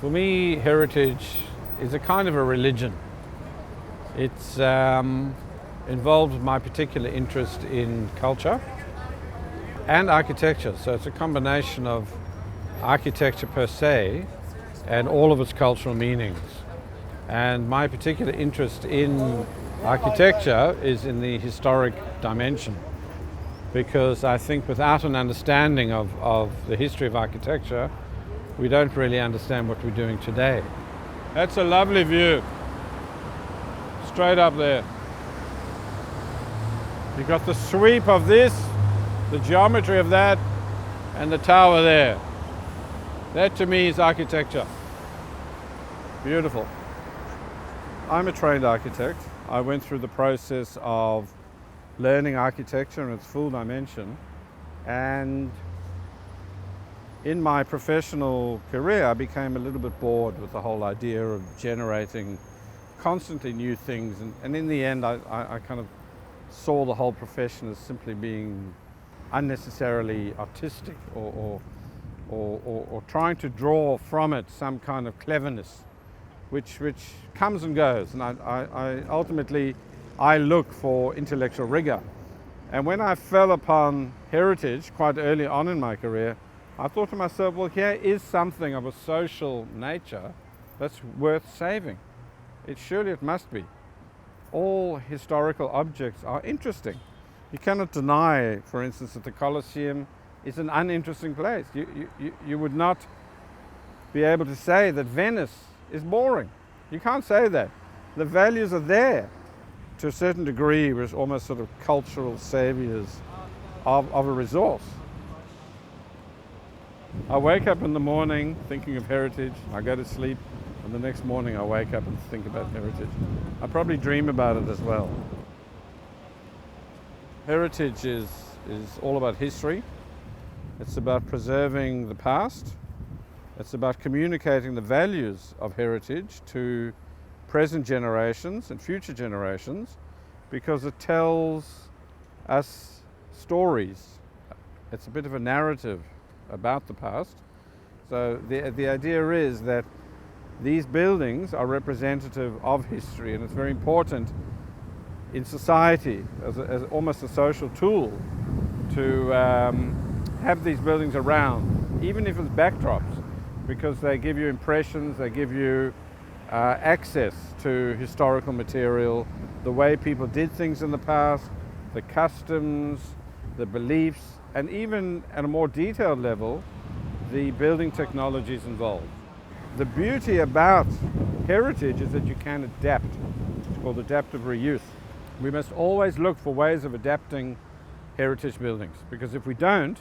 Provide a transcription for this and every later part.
For me, heritage is a kind of a religion. It's involved with my particular interest in culture and architecture. So it's a combination of architecture per se and all of its cultural meanings. And my particular interest in architecture is in the historic dimension, because I think without an understanding of the history of architecture, we don't really understand what we're doing today. That's a lovely view, straight up there. You've got the sweep of this, the geometry of that, and the tower there. That to me is architecture. Beautiful. I'm a trained architect. I went through the process of learning architecture in its full dimension, and in my professional career I became a little bit bored with the whole idea of generating constantly new things, and in the end I kind of saw the whole profession as simply being unnecessarily artistic or trying to draw from it some kind of cleverness which comes and goes, and I ultimately look for intellectual rigor. And when I fell upon heritage quite early on in my career, I thought to myself, well, here is something of a social nature that's worth saving. Surely it must be. All historical objects are interesting. You cannot deny, for instance, that the Colosseum is an uninteresting place. You would not be able to say that Venice is boring. You can't say that. The values are there to a certain degree, as almost sort of cultural saviors of a resource. I wake up in the morning thinking of heritage, I go to sleep, and the next morning I wake up and think about heritage. I probably dream about it as well. Heritage is all about history. It's about preserving the past. It's about communicating the values of heritage to present generations and future generations, because it tells us stories. It's a bit of a narrative about the past. So the idea is that these buildings are representative of history, and it's very important in society as almost a social tool to have these buildings around, even if it's backdrops, because they give you impressions, they give you access to historical material, the way people did things in the past, the customs, the beliefs, and even at a more detailed level, the building technologies involved. The beauty about heritage is that you can adapt. It's called adaptive reuse. We must always look for ways of adapting heritage buildings, because if we don't,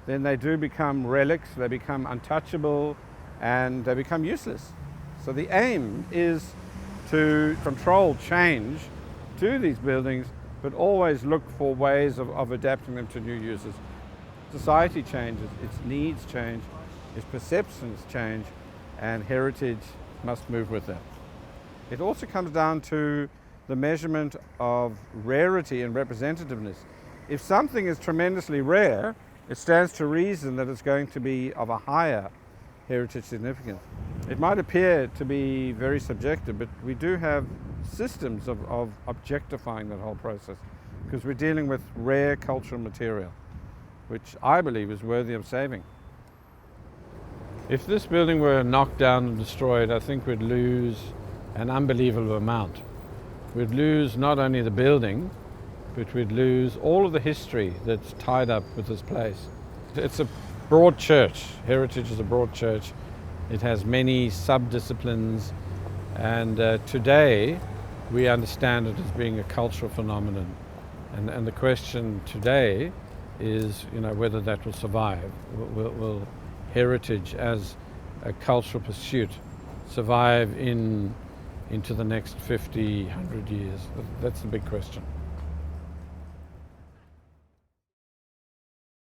then they do become relics, they become untouchable, and they become useless. So the aim is to control change to these buildings, but always look for ways of adapting them to new uses. Society changes, its needs change, its perceptions change, and heritage must move with that. It also comes down to the measurement of rarity and representativeness. If something is tremendously rare, it stands to reason that it's going to be of a higher heritage significance. It might appear to be very subjective, but we do have systems of objectifying that whole process, because we're dealing with rare cultural material, which I believe is worthy of saving. If this building were knocked down and destroyed, I think we'd lose an unbelievable amount. We'd lose not only the building, but we'd lose all of the history that's tied up with this place. It's a broad church. Heritage is a broad church. It has many sub-disciplines, and today we understand it as being a cultural phenomenon. And the question today is, whether that will survive. Will heritage as a cultural pursuit survive into the next 50, 100 years? That's the big question.